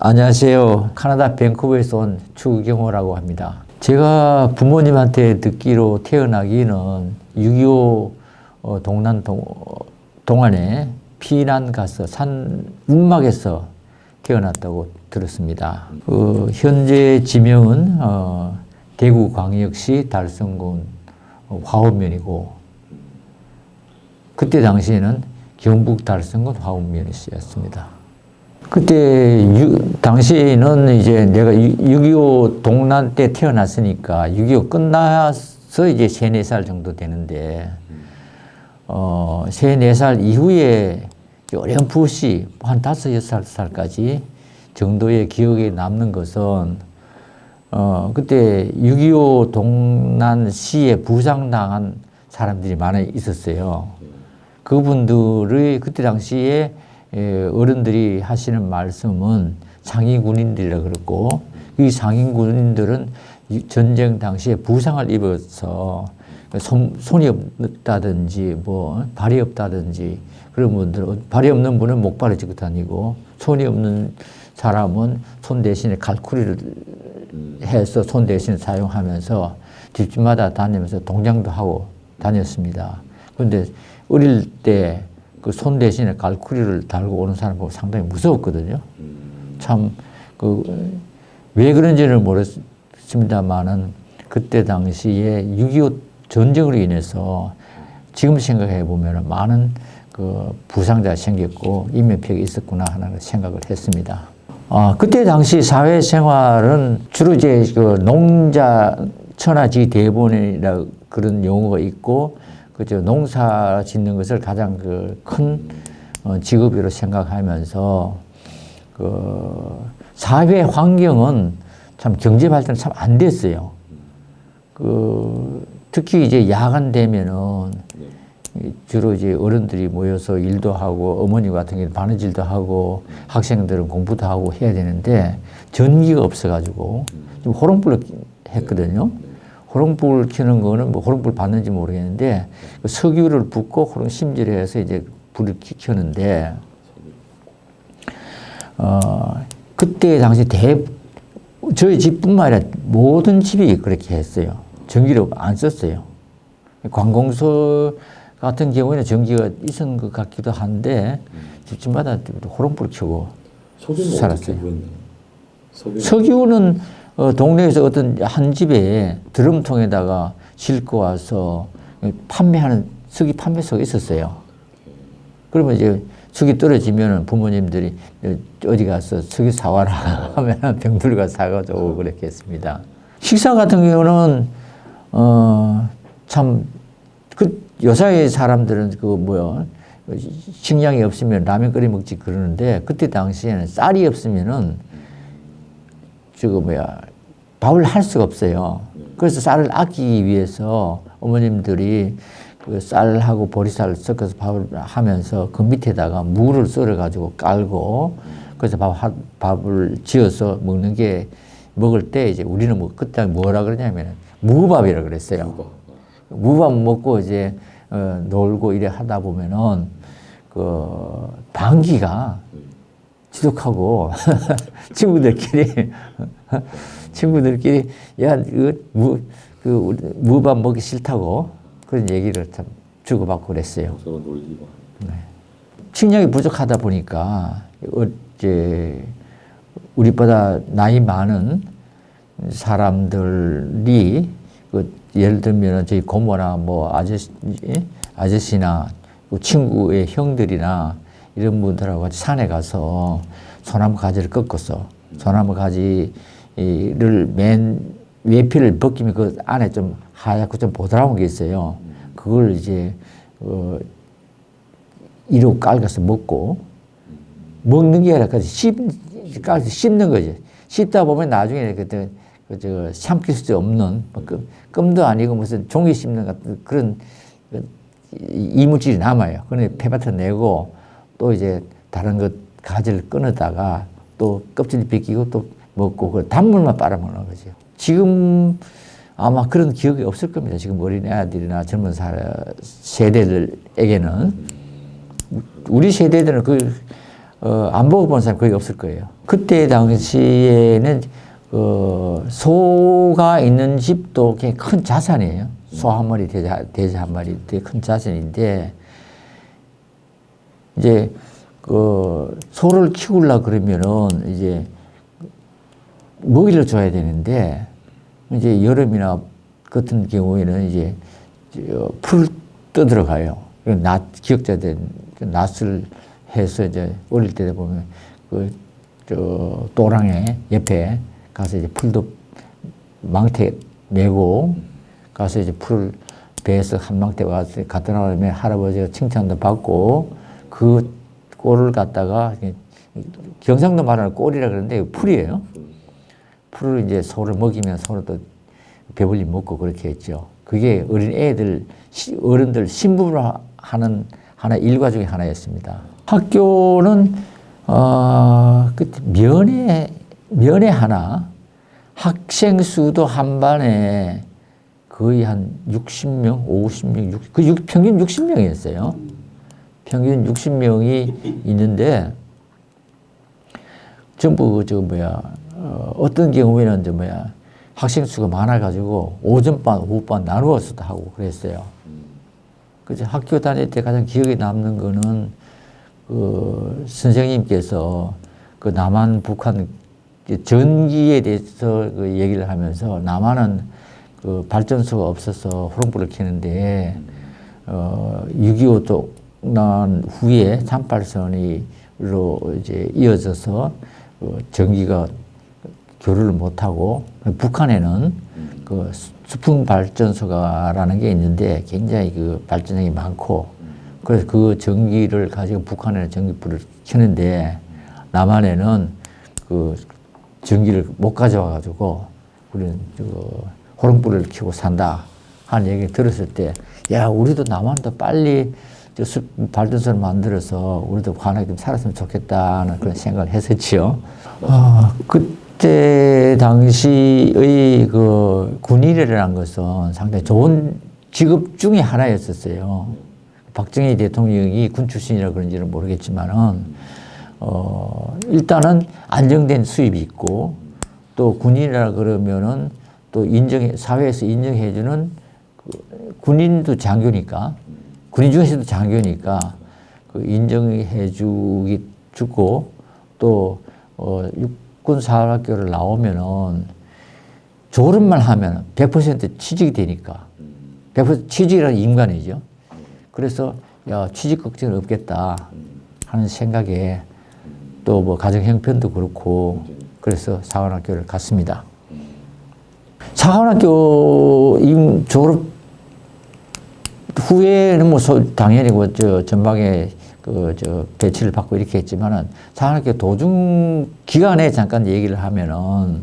안녕하세요. 캐나다 밴쿠버에서 온 추경호라고 합니다. 제가 부모님한테 듣기로 태어나기는 6.25 동란 동안에 피난 가서 산 운막에서 태어났다고 들었습니다. 현재 지명은 대구광역시 달성군 화운면이고 그때 당시에는 경북 달성군 화운면이었습니다. 그때 당시에는 이제 내가 6.25 동란 때 태어났으니까 6.25 끝나서 이제 3, 4살 정도 되는데 3, 4살 이후에 어렴풋이 한 5, 6살까지 정도의 기억에 남는 것은 그때 6.25 동란 시에 부상당한 사람들이 많이 있었어요. 그분들의 그때 당시에 어른들이 하시는 말씀은 상위군인들이라 그랬고, 이 상위군인들은 전쟁 당시에 부상을 입어서 손이 없다든지 뭐 발이 없다든지 그런 분들, 발이 없는 분은 목발을 짚고 다니고 손이 없는 사람은 손 대신에 갈쿠리를 해서 손 대신 사용하면서 집집마다 다니면서 동장도 하고 다녔습니다. 그런데 어릴 때 그 손 대신에 갈쿠리를 달고 오는 사람 보고 상당히 무서웠거든요. 참, 왜 그런지는 모르겠습니다만은 그때 당시에 6.25 전쟁으로 인해서 지금 생각해 보면 많은 부상자가 생겼고 인명피해가 있었구나 하는 생각을 했습니다. 그때 당시 사회생활은 주로 이제 농자 천하지 대본이라 그런 용어가 있고, 그죠. 농사 짓는 것을 가장 큰 직업으로 생각하면서 사회 환경은 참 경제 발전이 참 안 됐어요. 특히 이제 야간 되면은 주로 이제 어른들이 모여서 일도 하고 어머니 같은 경우는 바느질도 하고 학생들은 공부도 하고 해야 되는데 전기가 없어가지고 좀 호롱불로 했거든요. 호롱불 켜는 거는 뭐 호롱불 받는지 모르겠는데 석유를 붓고 호롱 심질해서 이제 불을 켜는데 그때 당시 저희 집뿐만 아니라 모든 집이 그렇게 했어요. 전기를 안 썼어요. 관공서 같은 경우에는 전기가 있었는 것 같기도 한데 집집마다 호롱불 켜고 살았어요. 석유는 동네에서 어떤 한 집에 드럼통에다가 싣고 와서 판매하는 석유 판매소가 있었어요. 그러면 이제 석유 떨어지면 부모님들이 어디 가서 석유 사와라 하면 병들 가서 사가지고 그렇게 했습니다. 식사 같은 경우는 참 요사이 사람들은 식량이 없으면 라면 끓여 먹지 그러는데 그때 당시에는 쌀이 없으면은 밥을 할 수가 없어요. 그래서 쌀을 아끼기 위해서 어머님들이 쌀하고 보리쌀 섞어서 밥을 하면서 그 밑에다가 무를 썰어가지고 깔고 그래서 밥을 지어서 먹을 때 이제 우리는 그때 뭐라 그러냐면 무밥이라 그랬어요. 무밥 먹고 이제 놀고 이래 하다 보면은 방귀가 지독하고 친구들끼리 야 무밥 먹기 싫다고 그런 얘기를 참 주고받고 그랬어요. 네. 식량이 부족하다 보니까 이제 우리보다 나이 많은 사람들이 예를 들면 저희 고모나 뭐 아저씨나 친구의 형들이나 이런 분들하고 같이 산에 가서 소나무 가지를 꺾어서 소나무 가지를 맨 외피를 벗기면 그 안에 좀 하얗고 좀 보드라운 게 있어요. 그걸 이제 이로 깔아서 먹고 먹는 게 아니라 깔아서 씹는 거지. 씹다 보면 나중에 그때 삼킬 수 없는 껌도 아니고 무슨 종이 씹는 같은 그런 이물질이 남아요. 그런데 폐밭에 내고 또 이제 다른 것 가지를 끊었다가 또 껍질이 벗기고 또 먹고 그 단물만 빨아먹는 거죠. 지금 아마 그런 기억이 없을 겁니다. 지금 어린애들이나 젊은 세대들에게는 우리 세대들은 안 보고 본 사람 거의 없을 거예요. 그때 당시에는 소가 있는 집도 굉장히 큰 자산이에요. 소 한 마리, 돼지 한 마리 되게 큰 자산인데, 이제 소를 키우려 그러면은 이제 먹이를 줘야 되는데, 이제 여름이나 같은 경우에는 이제 풀 떠들어가요. 기억자된 낫을 해서 이제 어릴 때 보면 또랑에 옆에 가서 이제 풀도 망태 메고 가서 이제 풀을 배에서 한 망태 와서 갖다 놓으면 할아버지가 칭찬도 받고 그 꼴을 갖다가 경상도 말하는 꼴이라 그러는데 풀이에요. 풀을 이제 소를 먹이면 소도 배불리 먹고 그렇게 했죠. 그게 어린 애들, 어른들 신부를 하는 하나 일과 중에 하나였습니다. 학교는 면회 하나 학생 수도 한 반에 거의 한 60명, 50명, 평균 60명이었어요. 평균 60명이 있는데 전부 어떤 경우에는 학생 수가 많아가지고 오전반, 오후반 나누어서도 하고 그랬어요. 그래서 학교 다닐 때 가장 기억에 남는 거는 선생님께서 남한, 북한 전기에 대해서 얘기를 하면서 남한은 발전소가 없어서 호롱불을 켜는데 6.25 난 후에 38선으로 이제 이어져서 전기가 교류를 못하고 북한에는 수풍 발전소가라는 게 있는데 굉장히 발전량이 많고 그래서 그 전기를 가지고 북한에는 전기불을 켜는데 남한에는 전기를 못 가져와 가지고 우리는 호롱불을 켜고 산다 하는 얘기를 들었을 때 야 우리도 남한도 빨리 발전소를 만들어서 우리도 환하게 좀 살았으면 좋겠다는 그런 생각을 했었지요. 그때 당시의 군인이라는 것은 상당히 좋은 직업 중에 하나였었어요. 박정희 대통령이 군 출신이라 그런지는 모르겠지만은, 일단은 안정된 수입이 있고, 또 군인이라 그러면은 또 사회에서 인정해주는 군인도 장교니까, 군인 중에서도 장교니까 인정해주고 또 육군사관학교를 나오면은 졸업만 하면 100% 취직이 되니까 100% 취직이라는 인간이죠. 그래서 야 취직 걱정은 없겠다 하는 생각에 또 가정 형편도 그렇고 그래서 사관학교를 갔습니다. 사관학교 졸업 후에는 당연히 전방에 배치를 받고 이렇게 했지만은 사관학교 도중 기간에 잠깐 얘기를 하면은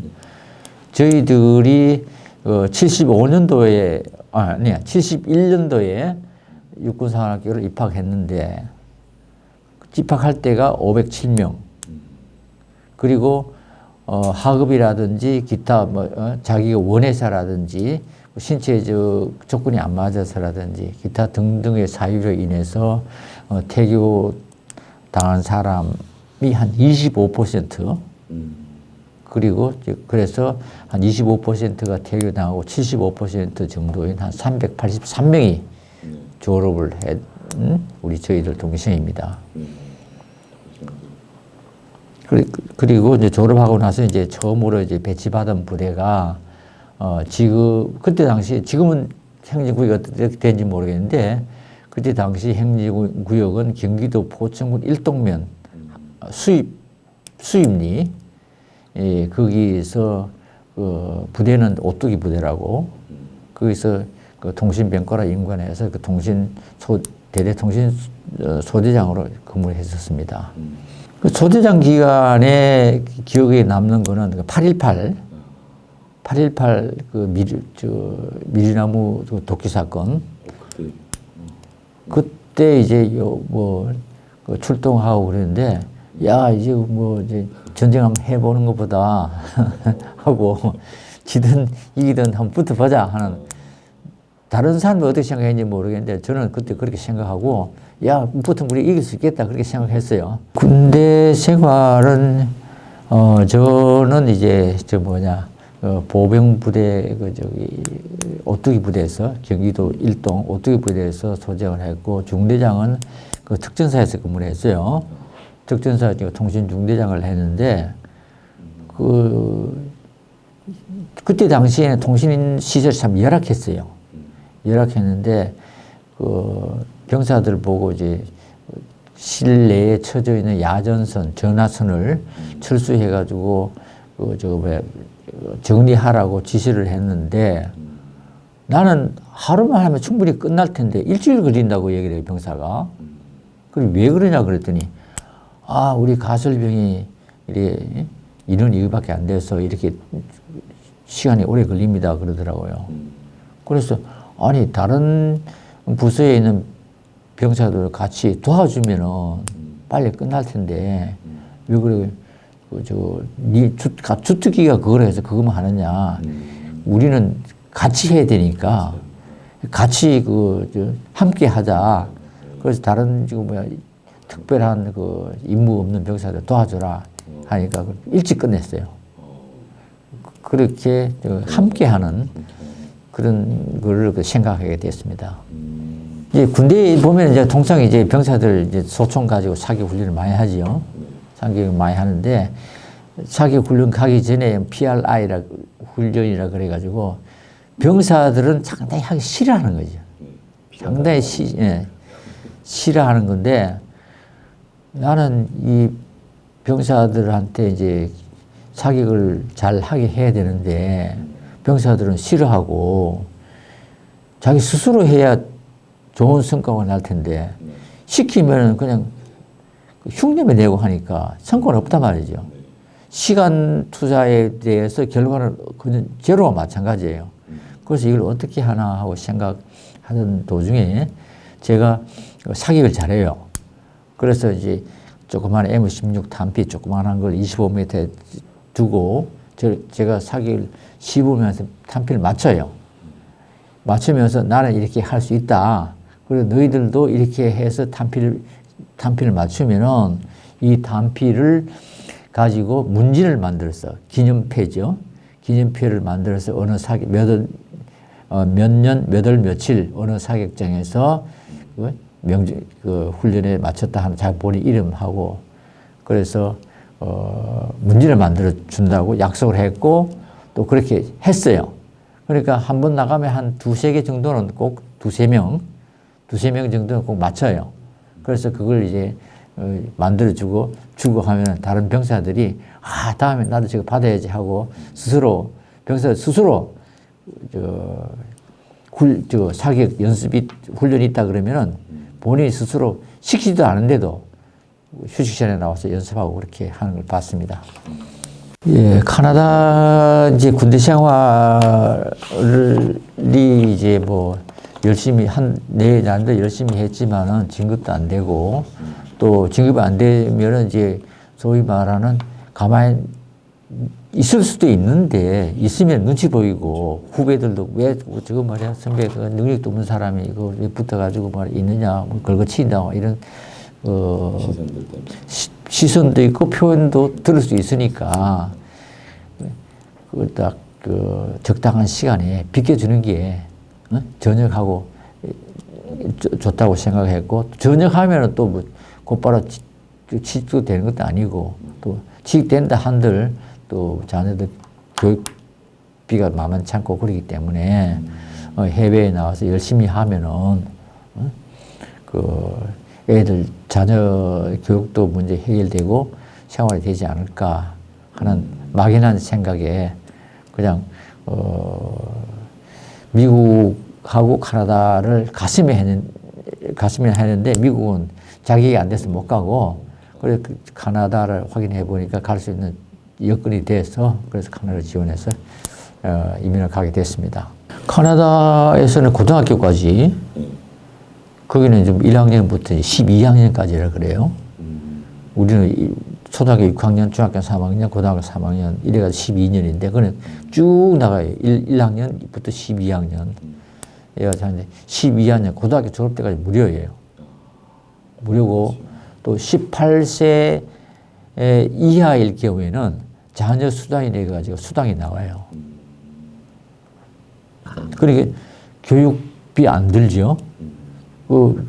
저희들이 71년도에 육군사관학교를 입학했는데 입학할 때가 507명 그리고 하급이라든지 기타 자기가 원해서라든지 신체적 조건이 안 맞아서라든지 기타 등등의 사유로 인해서 퇴교 당한 사람이 한 25% 그리고 그래서 한 25%가 퇴교 당하고 75% 정도인 한 383명이 졸업을 한 저희들 동생입니다. 그리고 이제 졸업하고 나서 이제 처음으로 이제 배치받은 부대가 그때 당시 지금은 행정구역이 어떻게 된지 모르겠는데 그때 당시 행정구역은 경기도 포천군 일동면 수입리 거기서 부대는 오뚜기 부대라고 거기서 통신병과라 인관해서 대대통신 소대장으로 근무를 했었습니다. 소대장 기간에 기억에 남는 거는 8.18 미리나무 도끼 사건. 그때 이제 출동하고 그랬는데, 야, 이제 이제 전쟁 한번 해보는 것보다 하고, 지든 이기든 한번 붙어보자 하는 다른 사람은 어떻게 생각했는지 모르겠는데 저는 그때 그렇게 생각하고 야, 보통 우리 이길 수 있겠다 그렇게 생각했어요. 군대 생활은 저는 이제 보병 부대 오뚜기 부대에서 경기도 일동 오뚜기 부대에서 소장을 했고 중대장은 그 특전사에서 근무를 했어요. 특전사 통신 중대장을 했는데 그때 당시에는 통신 시절이 참 열악했어요. 열악했는데 그 병사들 보고 이제 실내에 쳐져 있는 야전선, 전화선을 철수해가지고 정리하라고 지시를 했는데 나는 하루만 하면 충분히 끝날 텐데 일주일 걸린다고 얘기를 해요, 병사가. 그럼 왜 그러냐 그랬더니 우리 가설병이 이렇게 인원이 이거밖에 안 돼서 이렇게 시간이 오래 걸립니다 그러더라고요. 그래서 아니 다른 부서에 있는 병사들 같이 도와주면은 빨리 끝날 텐데 왜 그래? 주특기가 그걸 해서 그것만 하느냐? 우리는 같이 해야 되니까 같이 함께 하자. 그래서 다른 특별한 임무 없는 병사들 도와줘라 하니까 일찍 끝냈어요. 그렇게 함께하는 그런 걸 생각하게 됐습니다. 이제 군대에 보면 이제 통상 이제 병사들 이제 소총 가지고 사격 훈련을 많이 하지요. 사격을 많이 하는데 사격 훈련 가기 전에 PRI라 훈련이라 그래가지고 병사들은 상당히 하기 싫어하는 거죠. 상당히 싫어하는 건데 나는 이 병사들한테 이제 사격을 잘 하게 해야 되는데 병사들은 싫어하고 자기 스스로 해야 좋은 성과가 날 텐데 시키면 그냥 흉내만 내고 하니까 성과는 없단 말이죠. 시간 투자에 대해서 결과는 그냥 제로와 마찬가지예요. 그래서 이걸 어떻게 하나 하고 생각하던 도중에 제가 사격을 잘해요. 그래서 이제 조그만 M16 단피 조그만한 걸 25m에 두고 제가 사격을 씹으면서 단피를 맞춰요. 맞추면서 나는 이렇게 할 수 있다. 그리고 너희들도 이렇게 해서 단피를 맞추면은 이 단피를 가지고 문진을 만들었어. 기념패죠. 기념패를 만들어서 어느 사격, 몇 년, 몇 월, 며칠 어느 사격장에서 훈련에 마쳤다 하는 자기 본인 이름하고 그래서 문진을 만들어 준다고 약속을 했고 또 그렇게 했어요. 그러니까 한 번 나가면 한 두세 개 정도는 꼭 두세 명 정도는 꼭 맞춰요. 그래서 그걸 이제 만들어주고 하면 다른 병사들이 다음에 나도 저거 받아야지 하고 병사 스스로 사격 연습이 훈련이 있다 그러면은 본인이 스스로 시키지도 않은데도 휴식 시간에 나와서 연습하고 그렇게 하는 걸 봤습니다. 예, 카나다 이제 군대 생활이 이제 열심히 난도 열심히 했지만은 진급도 안 되고 또 진급이 안 되면은 이제 소위 말하는 가만히 있을 수도 있는데 있으면 눈치 보이고 후배들도 왜 저거 말이야 선배가 능력도 없는 사람이 이거 왜 붙어가지고 있느냐 걸거친다 이런 시선도 있고 표현도 들을 수 있으니까 그걸 딱 적당한 시간에 비켜주는 게 전역하고 좋다고 생각했고 전역하면은 또 곧바로 취직되는 것도 아니고 또 취직된다 한들 또 자녀들 교육비가 만만찮고 그러기 때문에 해외에 나와서 열심히 하면은 애들 자녀 교육도 문제 해결되고 생활이 되지 않을까 하는 막연한 생각에 그냥 미국하고 카나다를 갔으면 했는데 미국은 자격이 안 돼서 못 가고 그래서 카나다를 확인해 보니까 갈 수 있는 여건이 돼서 그래서 카나다를 지원해서 이민을 가게 됐습니다. 카나다에서는 고등학교까지 거기는 좀 1학년부터 12학년까지라 그래요. 우리는 초등학교 6학년, 중학교 3학년, 고등학교 3학년 이래가지고 12년인데 그는 쭉 나가요. 1학년부터 12학년. 여자한테 12학년 고등학교 졸업 때까지 무료예요. 무료고 또 18세 이하일 경우에는 자녀 수당이 돼가지고 수당이 나와요. 그러니까 교육비 안 들죠. 그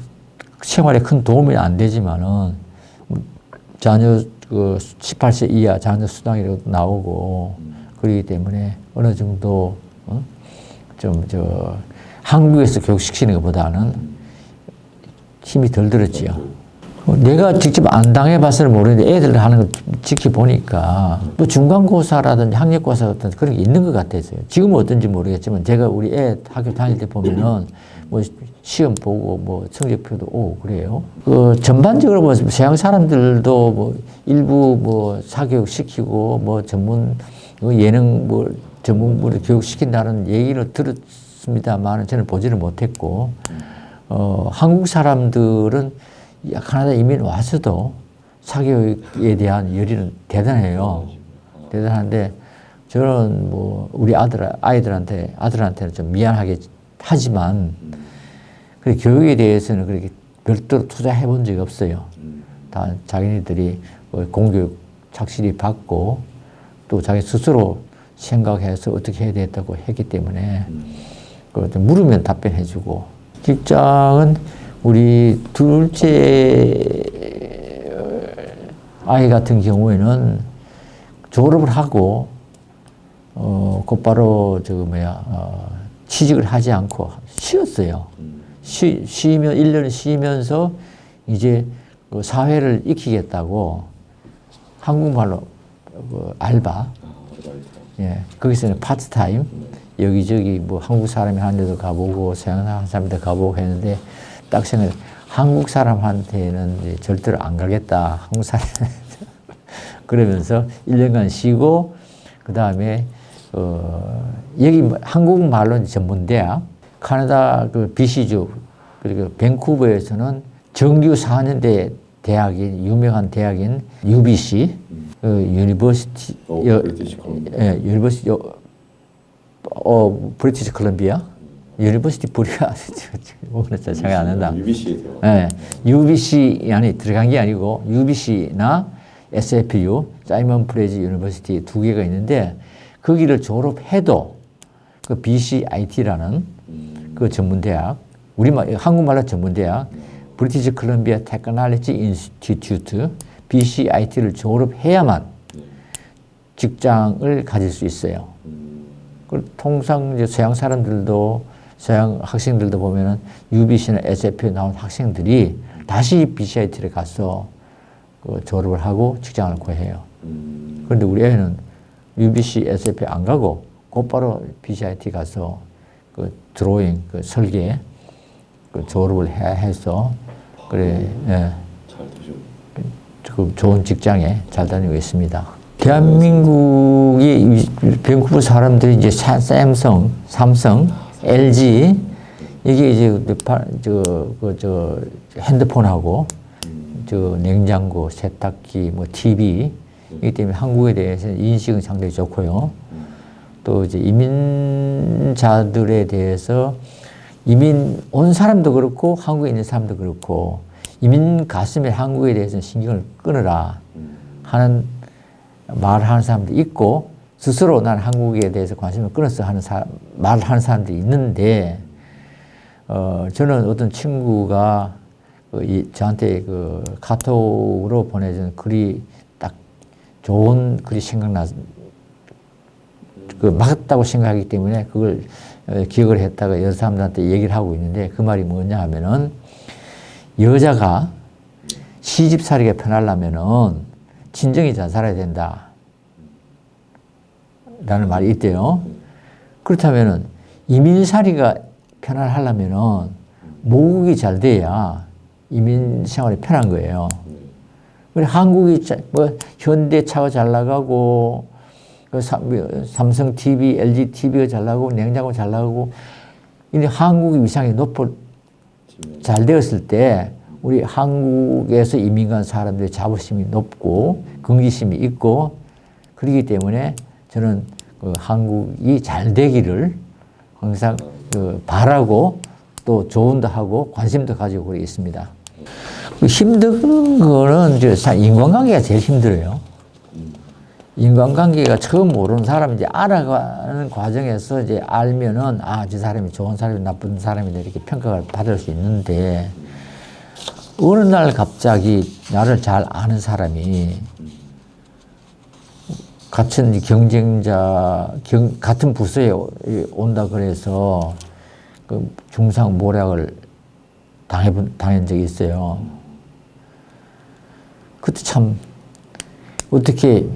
생활에 큰 도움이 안 되지만은 자녀 그 18세 이하 자녀 수당이라도 나오고 그러기 때문에 어느 정도 좀 한국에서 교육시키는 것보다는 힘이 덜 들었지요. 내가 직접 안 당해봐서는 모르는데 애들 하는 걸 지켜보니까 또 중간고사라든지 학력고사 같은 그런 게 있는 것 같아요. 지금은 어떤지 모르겠지만 제가 우리 애 학교 다닐 때 보면은 뭐 시험 보고 뭐 성적표도 오고 그래요. 그 전반적으로 뭐 서양 사람들도 뭐 일부 뭐 사교육 시키고 뭐 전문 예능 뭐 전문부를 교육시킨다는 얘기를 들었습니다만 저는 보지를 못했고 한국 사람들은 캐나다 이민 와서도 사교육에 대한 열의는 대단해요. 대단한데 저는 뭐 우리 아들한테는 좀 미안하게 하지만 그 교육에 대해서는 그렇게 별도로 투자해 본 적이 없어요. 다 자기네들이 공교육 착실히 받고 또 자기 스스로 생각해서 어떻게 해야 되겠다고 했기 때문에 물으면 답변해 주고 직장은 우리 둘째 아이 같은 경우에는 졸업을 하고 곧바로 취직을 하지 않고 쉬었어요. 쉬면 1년 쉬면서 이제 사회를 익히겠다고 한국말로 알바, 예, 거기서는 파트타임 여기저기 뭐 한국 사람이 하는 데도 가보고 서양 사람도 가보고 했는데 딱 생각해 한국 사람한테는 이제 절대로 안 가겠다. 한국 사람 그러면서 1년간 쉬고 그 다음에 여기 한국말로 전문대학 캐나다 그 BC주 그리고 밴쿠버에서는 정규 4년제 대학인 유명한 대학인 UBC 유니버시티 유니버시티 브리티시 콜럼비아 유니버시티 부리가 모르겠어요. 생각 안 난다. 네, UBC 안에 들어간 게 아니고 UBC나 SFU 사이먼 프레지 유니버시티 두 개가 있는데 거기를 졸업해도 그 BCIT라는 그 전문대학 우리말 한국말로 전문대학 브리티시 콜럼비아 테크놀로지 인스티튜트 BCIT를 졸업해야만 직장을 가질 수 있어요. 통상 이제 서양 사람들도 서양 학생들도 보면은 UBC나 SF에 나온 학생들이 다시 BCIT를 가서 졸업을 하고 직장을 구해요. 그런데 우리 애는 UBC, SF에 안 가고 곧바로 BCIT 가서 그 드로잉, 그 설계 그 졸업을 해서 그래, 예, 그 좋은 직장에 잘 다니고 있습니다. 대한민국이 밴쿠버 사람들이 이제 삼성, LG 이게 이제 핸드폰하고 냉장고, 세탁기, 뭐 TV 이기 때문에 한국에 대해서 인식은 상당히 좋고요. 또 이제 이민자들에 대해서 이민 온 사람도 그렇고 한국에 있는 사람도 그렇고 이민 갔으면 한국에 대해서는 신경을 끊어라 하는 말을 하는 사람도 있고 스스로 난 한국에 대해서 관심을 끊었어 하는 말을 하는 사람들이 있는데 저는 어떤 친구가 저한테 그 카톡으로 보내준 글이 딱 좋은 글이 생각나서 맞다고 생각하기 때문에 그걸 기억을 했다가 여러 사람들한테 얘기를 하고 있는데 그 말이 뭐냐 하면은 여자가 시집살이가 편하려면은 친정이 잘 살아야 된다. 라는 말이 있대요. 그렇다면은 이민살이가 편안하려면은 모국이 잘 돼야 이민 생활이 편한 거예요. 한국이 뭐 현대차가 잘 나가고 삼성 TV, LG TV가 잘 나가고 냉장고 잘 나가고 근데 한국의 위상이 잘 되었을 때 우리 한국에서 이민 간 사람들의 자부심이 높고 긍지심이 있고 그렇기 때문에 저는 그 한국이 잘 되기를 항상 바라고 또 조언도 하고 관심도 가지고 그래 있습니다. 힘든 거는 이제 인간관계가 제일 힘들어요. 인간관계가 처음 모르는 사람 이제 알아가는 과정에서 이제 알면은 저 사람이 좋은 사람이 나쁜 사람이다 이렇게 평가를 받을 수 있는데 어느 날 갑자기 나를 잘 아는 사람이 같은 경쟁자, 같은 부서에 온다 그래서 그 중상 모략을 당한 적이 있어요. 그때 참 어떻게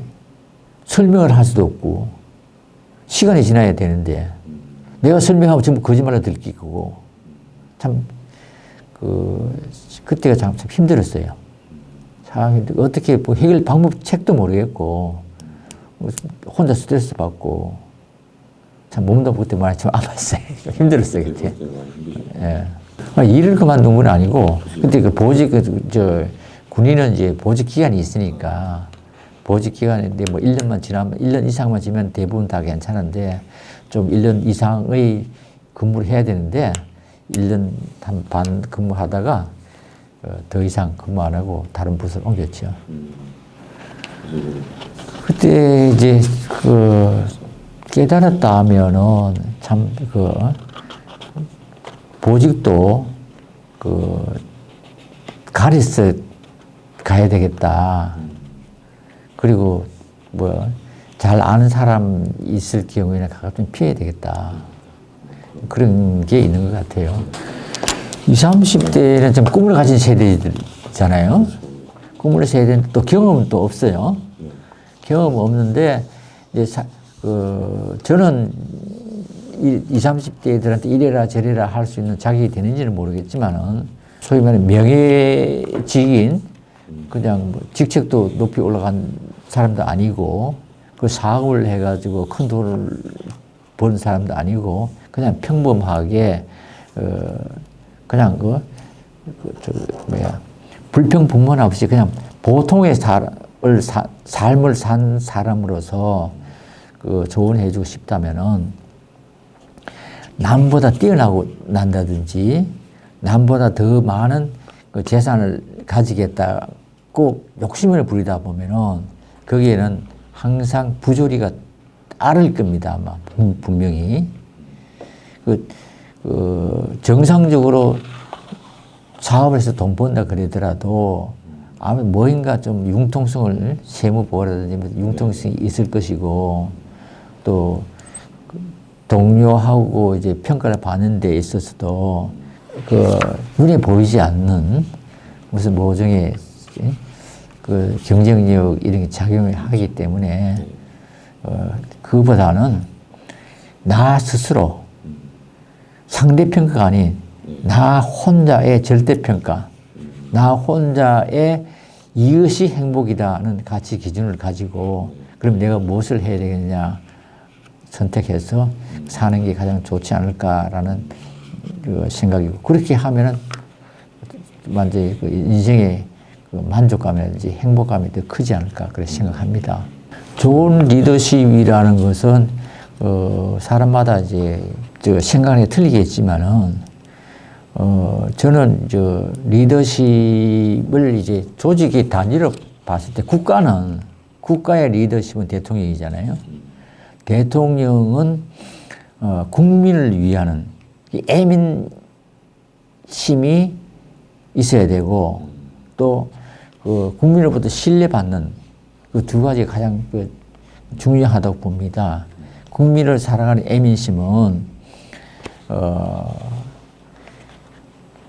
설명을 할 수도 없고 시간이 지나야 되는데 내가 설명하면 전부 거짓말로 들키고 참 그때가 참 힘들었어요. 참 어떻게 뭐 해결 방법책도 모르겠고 혼자 스트레스 받고 참 몸도 그때 많이 좀 아팠어요. 힘들었어요 그때. 예. 일을 그만둔 건 아니고 그때 그 보직 군인은 이제 보직 기간이 있으니까 보직 기간인데 뭐 1년만 지나면 1년 이상만 지면 대부분 다 괜찮은데 좀 1년 이상의 근무를 해야 되는데 1년 반 근무하다가 더 이상 근무 안 하고 다른 부서로 옮겼죠. 그때 이제 깨달았다 하면은 참 보직도 가려서 가야 되겠다. 그리고 잘 아는 사람 있을 경우에는 가끔 피해야 되겠다. 그런 게 있는 것 같아요. 20, 30대는 좀 꿈을 가진 세대잖아요. 꿈을 세대는 또 경험은 또 없어요. 경험 없는데 이제 저는 20, 30대들한테 이래라 저래라 할 수 있는 자격이 되는지는 모르겠지만은 소위 말하는 명예직인 그냥 직책도 높이 올라간 사람도 아니고 그 사업을 해가지고 큰 돈을 번 사람도 아니고 그냥 평범하게 그냥 불평불만 없이 그냥 보통의 삶을 산 사람으로서 조언해 주고 싶다면은 남보다 뛰어나고 난다든지 남보다 더 많은 재산을 가지겠다고 욕심을 부리다 보면은 거기에는 항상 부조리가 따를 겁니다. 아마 분명히 정상적으로 사업을 해서 돈 번다 그러더라도 아마 뭐인가 좀 융통성을 세무보호라든지 융통성이 있을 것이고 또 동료하고 이제 평가를 받는 데 있어서도 눈에 보이지 않는 무슨 모종의 경쟁력 이런 게 작용을 하기 때문에 그보다는 나 스스로 상대평가가 아닌 나 혼자의 절대평가, 나 혼자의 이것이 행복이다는 가치 기준을 가지고 그럼 내가 무엇을 해야 되겠냐 선택해서 사는 게 가장 좋지 않을까라는 생각이고 그렇게 하면은 완전히 인생의 만족감이라든지 행복감이 더 크지 않을까 그렇게 생각합니다. 좋은 리더십이라는 것은 사람마다 이제 생각이 틀리겠지만은 저는 리더십을 이제 조직의 단위로 봤을 때 국가의 리더십은 대통령이잖아요. 대통령은 국민을 위하는 애민심이 있어야 되고 또 국민으로부터 신뢰받는 그 두 가지가 가장 중요하다고 봅니다. 국민을 사랑하는 애민심은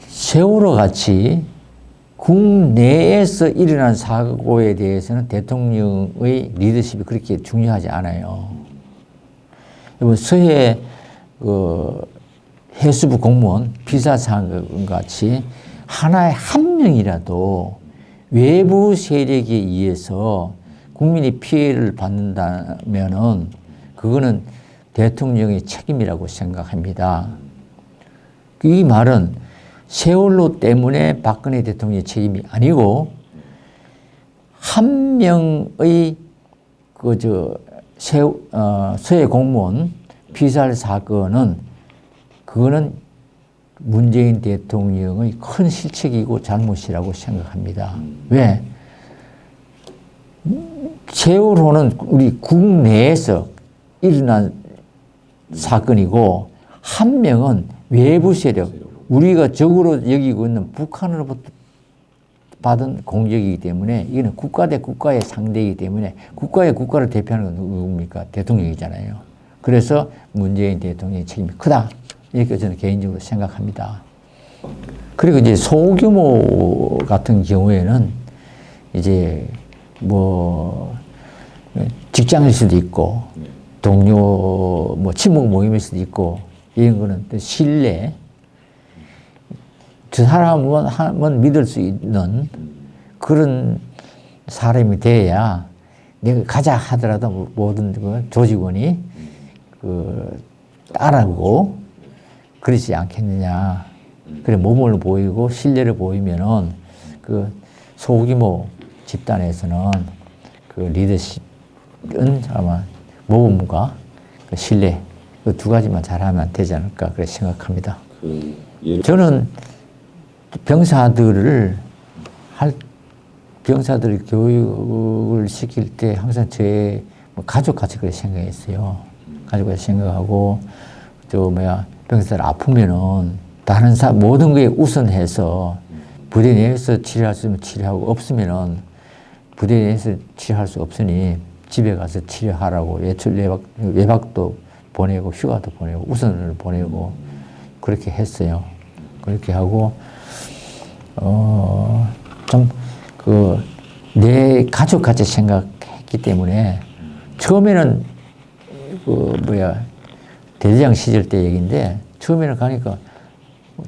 세월호 같이 국내에서 일어난 사고에 대해서는 대통령의 리더십이 그렇게 중요하지 않아요. 서해 해수부 공무원 비사사건 같이 하나의 한 명이라도 외부 세력에 의해서 국민이 피해를 받는다면은 그거는 대통령의 책임이라고 생각합니다. 이 말은 세월호 때문에 박근혜 대통령의 책임이 아니고 한 명의 서해 공무원 피살 사건은 그거는 문재인 대통령의 큰 실책이고 잘못이라고 생각합니다. 왜? 세월호는 우리 국내에서 일어난 사건이고 한 명은 외부 세력, 우리가 적으로 여기고 있는 북한으로부터 받은 공격이기 때문에 이거는 국가 대 국가의 상대이기 때문에 국가의 국가를 대표하는 건 누굽니까? 대통령이잖아요. 그래서 문재인 대통령의 책임이 크다. 이렇게 저는 개인적으로 생각합니다. 그리고 이제 소규모 같은 경우에는 이제 뭐 직장일 수도 있고 동료 뭐 친목 모임일 수도 있고 이런 거는 신뢰, 저 사람은 믿을 수 있는 그런 사람이 돼야 내가 가자 하더라도 모든 그 조직원이 그 따르고 그러지 않겠느냐. 그래 모범을 보이고 신뢰를 보이면은 그 소규모 집단에서는 그 리더십은 아마 모범과 그 신뢰 그 두 가지만 잘하면 되지 않을까 그렇게 생각합니다. 저는 병사들 교육을 시킬 때 항상 제 가족같이 그렇게 생각했어요. 가족같이 생각하고 병사들 아프면은 다른 모든 거에 우선해서 부대 내에서 치료할 수 있으면 치료하고 없으면은 부대 내에서 치료할 수 없으니 집에 가서 치료하라고 외박도 보내고 휴가도 보내고 우선을 보내고 그렇게 했어요. 그렇게 하고 내 가족같이 생각했기 때문에 처음에는 대대장 시절 때 얘기인데 처음에는 가니까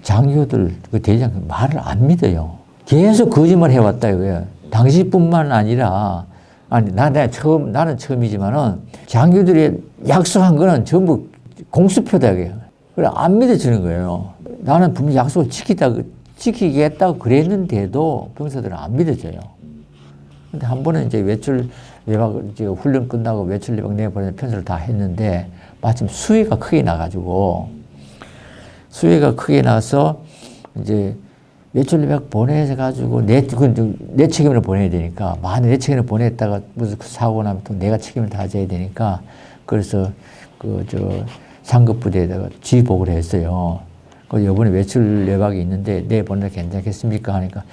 장교들 그 대대장 말을 안 믿어요. 계속 거짓말 해왔다 이거예요. 당시뿐만 아니라 나는 처음이지만은 장교들이 약속한 거는 전부 공수표다 이거예요. 그래 안 믿어지는 거예요. 나는 분명히 약속을 지키겠다고 그랬는데도 병사들은 안 믿어져요. 근데 한 번은 이제 외출 외박 훈련 끝나고 외출 외박 내보내는 편수를 다 했는데 마침 수해가 크게 나가지고 이제 외출 외박 보내가지고 내 책임으로 보내야 되니까 만약 내 책임으로 보냈다가 무슨 사고 나면 또 내가 책임을 다져야 되니까 그래서 상급 부대에다가 지보고를 했어요. 이번에 외출 외박이 있는데 내보내도 괜찮겠습니까? 하니까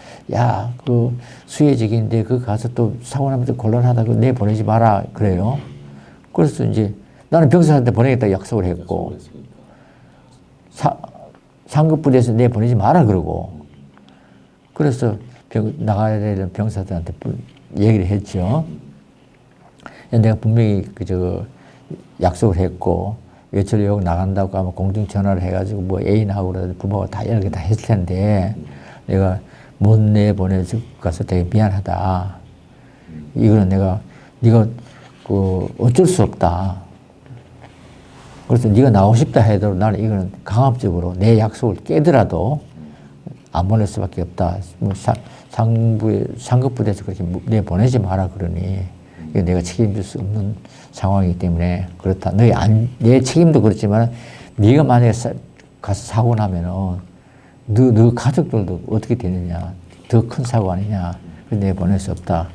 그 수혜직인데 그 가서 또 사고 나면 또 곤란하다. 내보내지 마라 그래요. 그래서 이제 나는 병사한테 보내겠다 약속을 했고 상급 부대에서 내보내지 마라 그러고 그래서 나가야 되는 병사들한테 얘기를 했죠. 내가 분명히 약속을 했고 외출 외박 나간다고 하면 공중 전화를 해가지고 애인하고 부모가 다 이렇게 다 했을 텐데 내가 못 내보내서 가서 되게 미안하다. 이거는 네가 어쩔 수 없다. 그래서 네가 나오고 싶다 해도 나는 이거는 강압적으로 내 약속을 깨더라도 안 보낼 수밖에 없다. 상급 부대에서 그렇게 내보내지 마라 그러니 이거 내가 책임질 수 없는 상황이기 때문에 그렇다. 내 책임도 그렇지만 네가 만약에 가서 사고 나면은 너 가족들도 어떻게 되느냐. 더 큰 사고 아니냐. 그래서 내보낼 수 없다.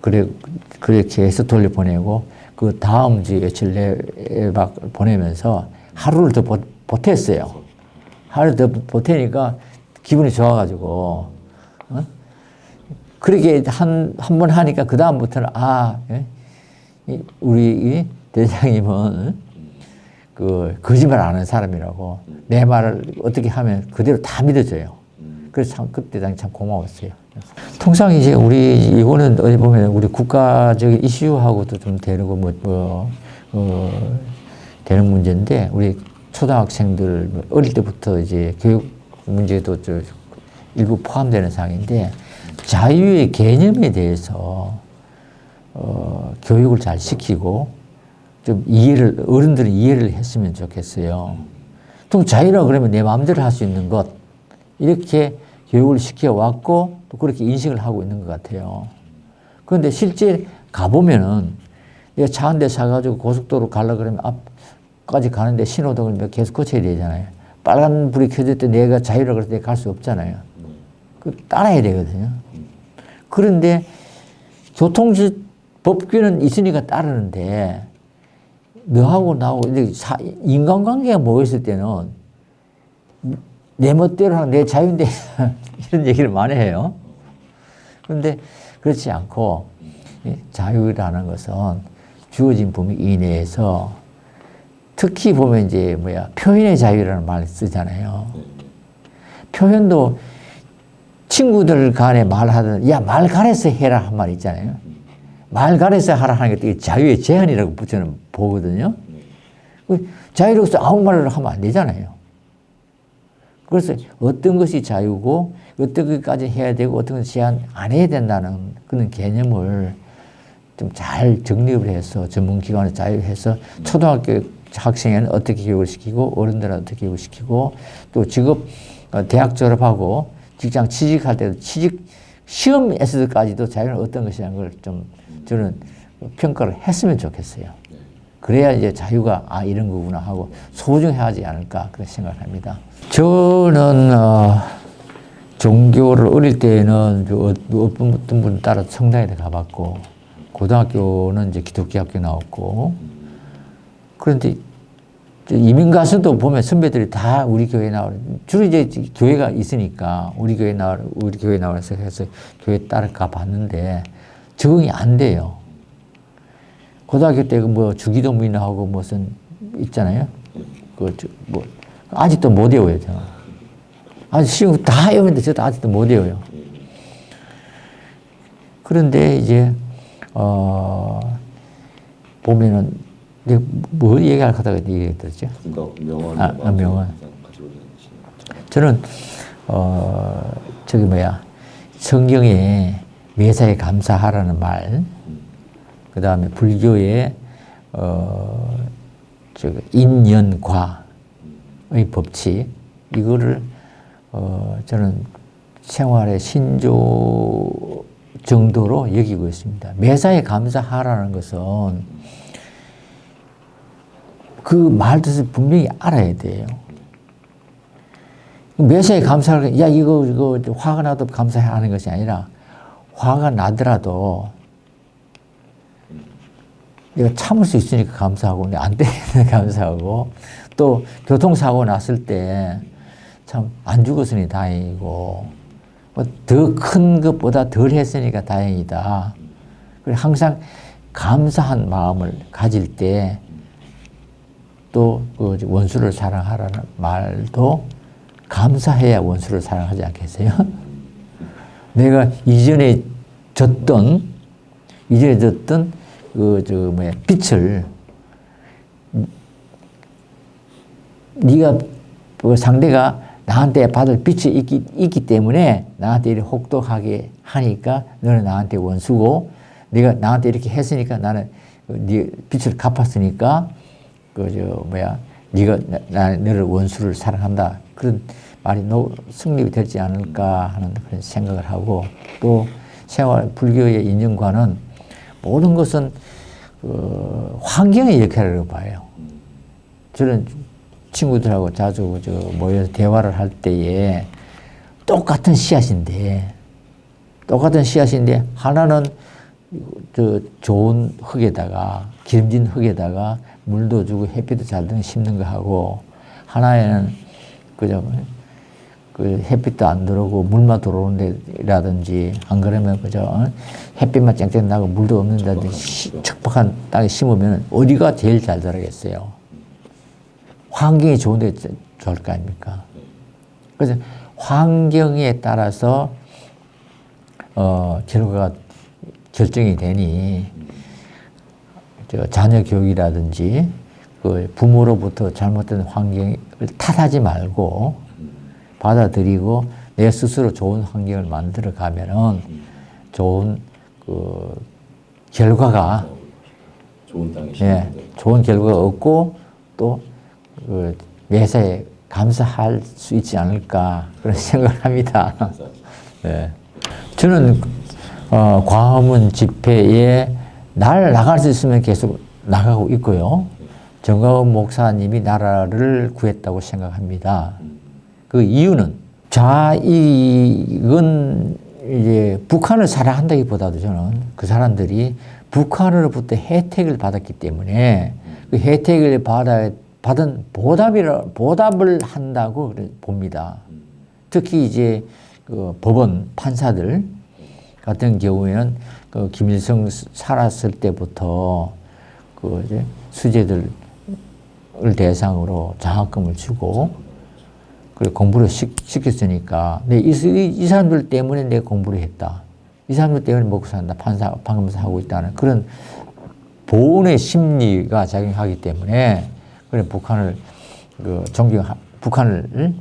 그렇게 해서 돌려보내고 그 다음 주에 며칠 내박 보내면서 하루를 더 보탰어요. 하루 더 보태니까 기분이 좋아가지고 그렇게 한 번 하니까 그 다음부터는 우리 대장님은 거짓말 안 하는 사람이라고 내 말을 어떻게 하면 그대로 다 믿어줘요. 그래서 그때 참 고마웠어요. 통상 이제 이거는 어디 보면 우리 국가적인 이슈하고도 좀 되고 되는 문제인데 우리 초등학생들 어릴 때부터 이제 교육 문제도 일부 포함되는 사항인데 자유의 개념에 대해서 교육을 잘 시키고 좀 어른들이 이해를 했으면 좋겠어요. 또 자유라 그러면 내 마음대로 할 수 있는 것 이렇게 교육을 시켜왔고 또 그렇게 인식을 하고 있는 것 같아요. 그런데 실제 가보면은 내가 차 한 대 사가지고 고속도로 가려고 그러면 까지 가는데 신호등을 계속 거쳐야 되잖아요. 빨간 불이 켜질 때 내가 자유라 그럴 때 갈 수 없잖아요. 그 따라야 되거든요. 그런데 법규는 있으니까 따르는데 너하고 나하고 인간관계가 모였을 때는 내 멋대로 하는 내 자유인데 이런 얘기를 많이 해요. 그런데 그렇지 않고 자유라는 것은 주어진 범위 이내에서 특히 보면 이제 표현의 자유라는 말을 쓰잖아요. 표현도 친구들 간에 말하든 야 말 가려서 해라 한 말 있잖아요. 말 가려서 하라 하는 게 자유의 제한이라고 저는 보거든요. 자유로서 아무 말을 하면 안 되잖아요. 그래서 어떤 것이 자유고 어떤 것까지 해야 되고 어떤 것이 제한 안 해야 된다는 그런 개념을 좀 잘 정립을 해서 전문기관에 자유해서 초등학교 학생에는 어떻게 교육을 시키고 어른들은 어떻게 교육을 시키고 또 직업 대학 졸업하고 직장 취직할 때도 취직 시험에서까지도 자유는 어떤 것이라는 걸 좀 저는 평가를 했으면 좋겠어요. 그래야 이제 자유가 이런 거구나 하고 소중해하지 않을까 그런 생각을 합니다. 저는 종교를 어릴 때는 어떤 분 따라 성당에 가봤고 고등학교는 이제 기독교 학교 나왔고 그런데 이민 가서도 보면 선배들이 다 우리 교회 주로 이제 교회가 있으니까 우리 교회 나와서 해서 교회 따라 가봤는데 적응이 안 돼요. 고등학교 때 주기도 문화하고 무슨 있잖아요. 아직도 못 외워요, 저는. 아직 쉬운 거 다 외우는데 저도 아직도 못 외워요. 그런데 이제, 보면은, 뭐 얘기할 하다가 얘기했었죠? 명언. 명언. 저는, 성경에 매사에 감사하라는 말, 그 다음에 불교의, 인연과의 법칙, 이거를, 저는 생활의 신조 정도로 여기고 있습니다. 매사에 감사하라는 것은 그 말 뜻을 분명히 알아야 돼요. 매사에 감사하라, 야, 이거 화가 나도 감사하는 것이 아니라 화가 나더라도 내가 참을 수 있으니까 감사하고, 안 되니까 감사하고, 또 교통사고 났을 때 참 안 죽었으니 다행이고, 더 큰 것보다 덜 했으니까 다행이다. 그리고 항상 감사한 마음을 가질 때 또 원수를 사랑하라는 말도 감사해야 원수를 사랑하지 않겠어요? 내가 이전에 줬던 빛을 네가 상대가 나한테 받을 빛이 있기 때문에 나한테 이렇게 혹독하게 하니까 너는 나한테 원수고 네가 나한테 이렇게 했으니까 나는 네 빛을 갚았으니까 네가 너를 원수를 사랑한다. 그런 말이 성립이 되지 않을까 하는 그런 생각을 하고 또 불교의 인연과는 모든 것은 환경의 역할이라고 봐요. 저는 친구들하고 자주 모여서 대화를 할 때에 똑같은 씨앗인데 하나는 좋은 흙에다가 기름진 흙에다가 물도 주고 햇빛도 잘 드는 심는 거 하고 하나에는 그 햇빛도 안 들어오고 물만 들어오는 데라든지 안 그러면 햇빛만 쨍쨍 나고 물도 없는 데라든지 척박한 땅에 심으면 어디가 제일 잘 자라겠어요? 환경이 좋은 데 좋을 거 아닙니까? 그래서 환경에 따라서 결과가 결정이 되니 자녀 교육이라든지 그 부모로부터 잘못된 환경을 탓하지 말고 받아들이고 내 스스로 좋은 환경을 만들어 가면은 좋은 결과가 좋은 땅이 좋은 결과가 얻고 또 매사에 감사할 수 있지 않을까 그런 생각을 합니다. 네. 저는 광화문 집회에 나갈 수 있으면 계속 나가고 있고요. 정광훈 목사님이 나라를 구했다고 생각합니다. 그 이유는 좌익은 이제 북한을 사랑한다기보다도 저는 그 사람들이 북한으로부터 혜택을 받았기 때문에 그 혜택을 받은 보답을 한다고 봅니다. 특히 이제 그 법원 판사들 같은 경우에는 그 김일성 살았을 때부터 그 이제 수재들을 대상으로 장학금을 주고 그리고 공부를 시켰으니까 이 사람들 때문에 내가 공부를 했다. 이 사람들 때문에 먹고 산다. 판사하면서 하고 있다는 그런 보온의 심리가 작용하기 때문에 그래 북한을 북한을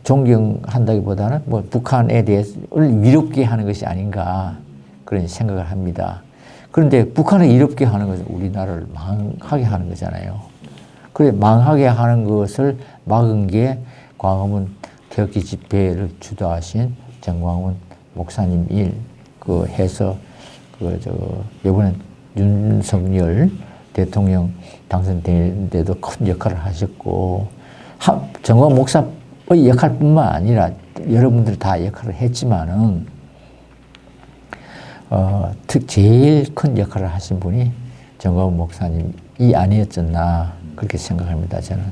존경한다기보다는 뭐 북한에 대해서 위롭게 하는 것이 아닌가 그런 생각을 합니다. 그런데 북한을 이롭게 하는 것은 우리나라를 망하게 하는 거잖아요. 그래 망하게 하는 것을 막은 게 광화문 태극기 집회를 주도하신 정광훈 목사님 그 해서 이번에 윤석열 대통령 당선되는데도 큰 역할을 하셨고 정광훈 목사의 역할뿐만 아니라 여러분들이 다 역할을 했지만은 제일 큰 역할을 하신 분이 정광훈 목사님이 아니었었나 그렇게 생각합니다 저는.